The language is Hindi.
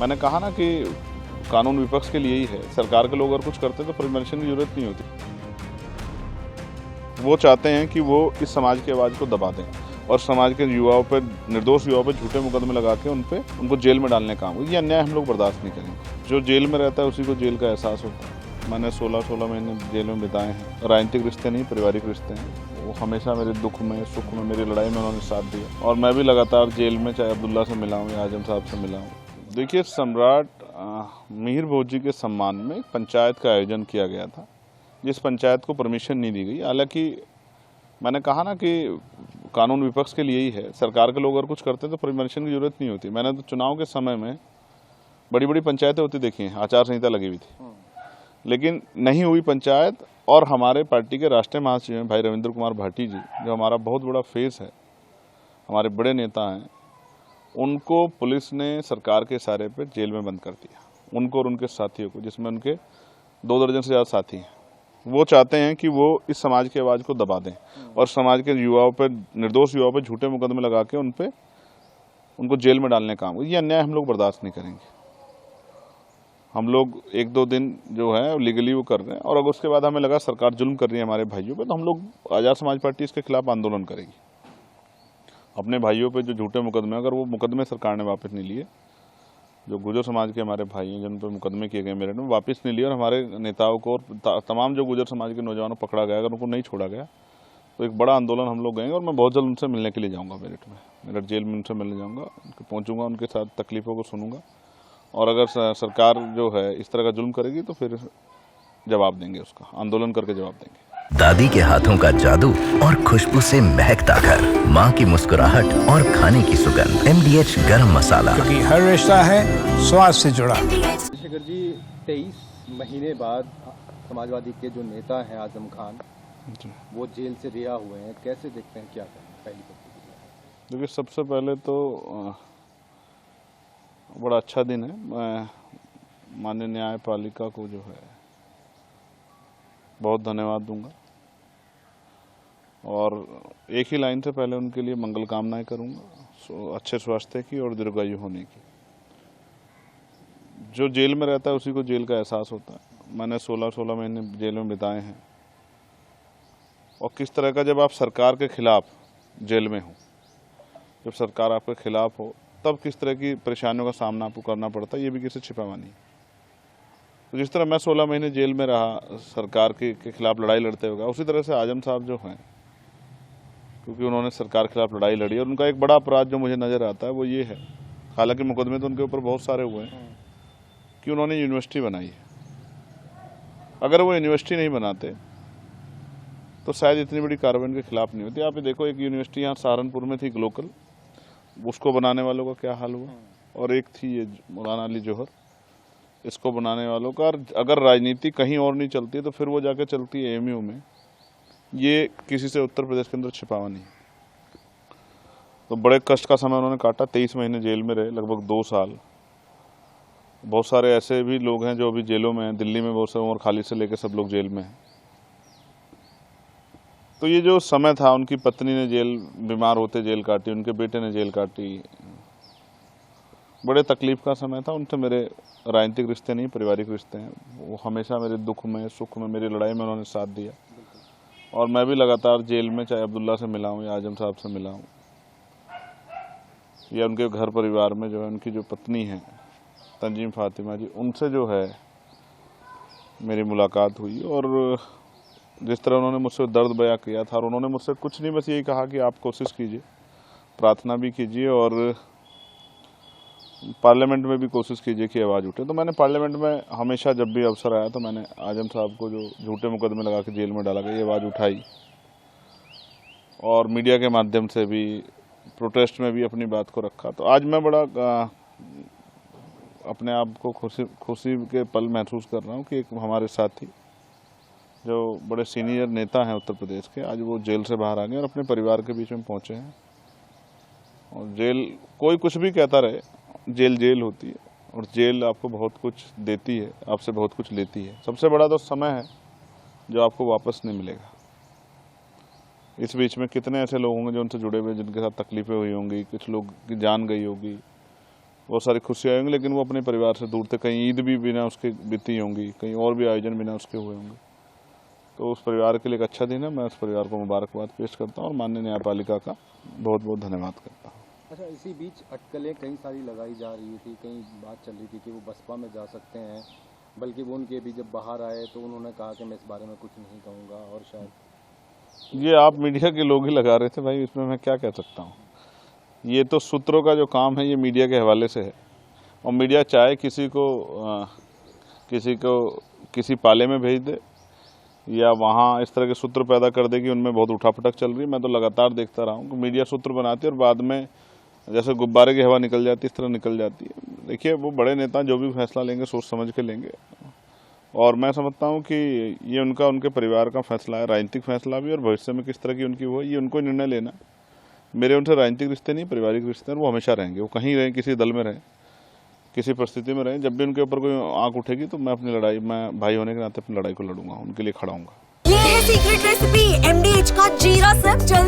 मैंने कहा ना कि कानून विपक्ष के लिए ही है। सरकार के लोग अगर कुछ करते तो परमिशन की जरूरत नहीं होती। वो चाहते हैं कि वो इस समाज की आवाज़ को दबा दें और समाज के युवाओं पर, निर्दोष युवाओं पर झूठे मुकदमे लगा के उनको जेल में डालने का काम। ये अन्याय हम लोग बर्दाश्त नहीं करेंगे। जो जेल में रहता है उसी को जेल का एहसास होता है। मैंने 16 महीने जेल में बिताए हैं। राजनीतिक रिश्ते नहीं, पारिवारिक रिश्ते हैं। वो हमेशा मेरे दुख में, सुख में, मेरी लड़ाई में उन्होंने साथ दिया और मैं भी लगातार जेल में, चाहे अब्दुल्ला से मिला हूँ या आजम साहब से मिला हूँ। देखिए, सम्राट मिहिर भोजी के सम्मान में एक पंचायत का आयोजन किया गया था, जिस पंचायत को परमिशन नहीं दी गई। हालांकि मैंने कहा ना कि कानून विपक्ष के लिए ही है। सरकार के लोग अगर कुछ करते तो परमिशन की जरूरत नहीं होती। मैंने तो चुनाव के समय में बड़ी बड़ी पंचायतें होती देखी हैं, आचार संहिता लगी हुई थी, लेकिन नहीं हुई पंचायत। और हमारे पार्टी के राष्ट्रीय महासचिव हैं भाई रविंद्र कुमार भाटी जी, जो हमारा बहुत बड़ा फेस है, हमारे बड़े नेता हैं, उनको पुलिस ने सरकार के इशारे पर जेल में बंद कर दिया, उनको और उनके साथियों को, जिसमें उनके 2 दर्जन से ज़्यादा साथी हैं। वो चाहते हैं कि वो इस समाज की आवाज़ को दबा दें और समाज के युवाओं पर, निर्दोष युवाओं पर झूठे मुकदमे लगा के उनको जेल में डालने का काम। ये अन्याय हम लोग बर्दाश्त नहीं करेंगे। हम लोग 1-2 दिन जो है लीगली वो कर रहे हैं, और अगर उसके बाद हमें लगा सरकार जुल्म कर रही है हमारे भाइयों पे, तो हम लोग, आज़ाद समाज पार्टी इसके खिलाफ आंदोलन करेगी। अपने भाइयों पे जो झूठे मुकदमे, अगर वो मुकदमे सरकार ने वापस नहीं लिए, जो गुजर समाज के हमारे भाई हैं जिन पर मुकदमे किए गए मेरठ में, वापस नहीं लिए, और हमारे नेताओं को और तमाम जो गुजर समाज के नौजवानों को पकड़ा गया, अगर उनको नहीं छोड़ा गया, तो एक बड़ा आंदोलन हम लोग गएंगे। और मैं बहुत जल्द उनसे मिलने के लिए जाऊँगा मेरठ में, मेरठ जेल में उनसे मिलने जाऊँगा, पहुँचूँगा, उनके साथ तकलीफ़ों को सुनूँगा, और अगर सरकार जो है इस तरह का जुल्म करेगी तो फिर जवाब देंगे, उसका आंदोलन करके जवाब देंगे। दादी के हाथों का जादू और खुशबू से महकता घर, माँ की मुस्कुराहट और खाने की सुगंध। MDH गरम मसाला, क्योंकि हर रिश्ता है स्वाद से जुड़ा। शेखर जी, 23 महीने बाद समाजवादी के जो नेता हैं आजम खान, वो जेल से रिहा हुए हैं, कैसे देखते हैं, क्या करें? पहली बात देखिए, सबसे पहले तो बड़ा अच्छा दिन है। मैं माननीय न्यायपालिका को जो है बहुत धन्यवाद दूंगा, और एक ही लाइन से पहले उनके लिए मंगल कामनाएं करूंगा, अच्छे स्वास्थ्य की और दीर्घायु होने की। जो जेल में रहता है उसी को जेल का एहसास होता है। मैंने 16 महीने जेल में बिताए हैं, और किस तरह का, जब आप सरकार के खिलाफ जेल में हो, जब सरकार आपके खिलाफ हो, तब किस तरह की परेशानियों का सामना आपको करना पड़ता है, ये भी किसी छिपा हुआ नहीं। तो जिस तरह मैं 16 महीने जेल में रहा, सरकार के खिलाफ लड़ाई लड़ते हुए, उसी तरह से आजम साहब जो हैं, क्योंकि उन्होंने सरकार के खिलाफ लड़ाई लड़ी, और उनका एक बड़ा अपराध जो मुझे नज़र आता है वो ये है, हालांकि मुकदमे तो उनके ऊपर बहुत सारे हुए हैं, कि उन्होंने यूनिवर्सिटी बनाई है। अगर वो यूनिवर्सिटी नहीं बनाते तो शायद इतनी बड़ी कार्रवाई उनके खिलाफ नहीं होती। आप ये देखो, एक यूनिवर्सिटी यहाँ सहारनपुर में थी, लोकल, उसको बनाने वालों का क्या हाल हुआ, और एक थी ये मौलाना अली जौहर, इसको बनाने वालों का। अगर राजनीति कहीं और नहीं चलती तो फिर वो जाके चलती है AMU में। ये किसी से उत्तर प्रदेश के अंदर छिपावा नहीं। तो बड़े कष्ट का समय उन्होंने काटा, 23 महीने जेल में रहे, लगभग 2 साल। बहुत सारे ऐसे भी लोग हैं जो अभी जेलों में हैं, दिल्ली में बहुत से, उमर खालिद से लेकर सब लोग जेल में हैं। तो ये जो समय था, उनकी पत्नी ने जेल, बीमार होते जेल काटी, उनके बेटे ने जेल काटी, बड़े तकलीफ का समय था। उनसे मेरे राजनीतिक रिश्ते नहीं, पारिवारिक रिश्ते हैं। वो हमेशा मेरे दुख में, सुख में, मेरी लड़ाई में उन्होंने साथ दिया, और मैं भी लगातार जेल में, चाहे अब्दुल्ला से मिला हूँ या आजम साहब से मिला हूँ, या उनके घर परिवार में जो है, उनकी जो पत्नी है तंजीम फातिमा जी, उनसे जो है मेरी मुलाकात हुई। और जिस तरह उन्होंने मुझसे दर्द बयां किया था, और उन्होंने मुझसे कुछ नहीं, बस यही कहा कि आप कोशिश कीजिए, प्रार्थना भी कीजिए, और पार्लियामेंट में भी कोशिश कीजिए कि आवाज़ उठे। तो मैंने पार्लियामेंट में हमेशा, जब भी अवसर आया, तो मैंने आजम साहब को, जो झूठे मुकदमे लगा के जेल में डाला गया, ये आवाज़ उठाई, और मीडिया के माध्यम से भी, प्रोटेस्ट में भी अपनी बात को रखा। तो आज मैं बड़ा अपने आप को खुशी के पल महसूस कर रहा हूँ कि एक हमारे साथी, जो बड़े सीनियर नेता हैं उत्तर प्रदेश के, आज वो जेल से बाहर आ गए और अपने परिवार के बीच में पहुँचे हैं। और जेल, कोई कुछ भी कहता रहे, जेल जेल होती है, और जेल आपको बहुत कुछ देती है, आपसे बहुत कुछ लेती है। सबसे बड़ा तो समय है जो आपको वापस नहीं मिलेगा। इस बीच में कितने ऐसे लोग होंगे जो उनसे जुड़े हुए, जिनके साथ तकलीफें हुई होंगी, कुछ लोग की जान गई होगी, बहुत सारी खुशियाँ होंगी, लेकिन वो अपने परिवार से दूर थे। कहीं ईद भी बिना उसके बीती होंगी, कहीं और भी आयोजन बिना उसके हुए होंगे। तो उस परिवार के लिए एक अच्छा दिन है। मैं उस परिवार को मुबारकबाद पेश करता हूँ और माननीय न्यायपालिका का बहुत बहुत धन्यवाद करता हूँ। अच्छा, इसी बीच अटकलें कई सारी लगाई जा रही थी, कई बात चल रही थी कि वो बसपा में जा सकते हैं, बल्कि वो उनके भी जब बाहर आए तो उन्होंने कहा कि मैं इस बारे में कुछ नहीं कहूँगा। और शायद ये आप मीडिया के लोग ही लगा रहे थे भाई, इसमें मैं क्या कह सकता हूँ। ये तो सूत्रों का जो काम है ये मीडिया के हवाले से है, और मीडिया चाहे किसी को किसी पाले में भेज दे या वहाँ इस तरह के सूत्र पैदा कर दे कि उनमें बहुत उठापटक चल रही है। मैं तो लगातार देखता रहा हूँ कि मीडिया सूत्र बनाती है और बाद में जैसे गुब्बारे की हवा निकल जाती है, इस तरह निकल जाती है। देखिए, वो बड़े नेता जो भी फैसला लेंगे सोच समझ के लेंगे, और मैं समझता हूँ कि ये उनके परिवार का फैसला है, राजनीतिक फैसला भी, और भविष्य में किस तरह की उनकी वो ये उनको निर्णय लेना। मेरे उनसे राजनीतिक रिश्ते नहीं, पारिवारिक रिश्ते हैं, वो हमेशा रहेंगे। वो कहीं रहें, किसी दल में रहें, किसी परिस्थिति में रहें, जब भी उनके ऊपर कोई आंख उठेगी तो मैं अपनी लड़ाई, मैं भाई होने के नाते अपनी लड़ाई को लड़ूंगा, उनके लिए खड़ा हूँगा। ये है सीक्रेट रेसिपी MDH का जीरा सिर्फ जल्दी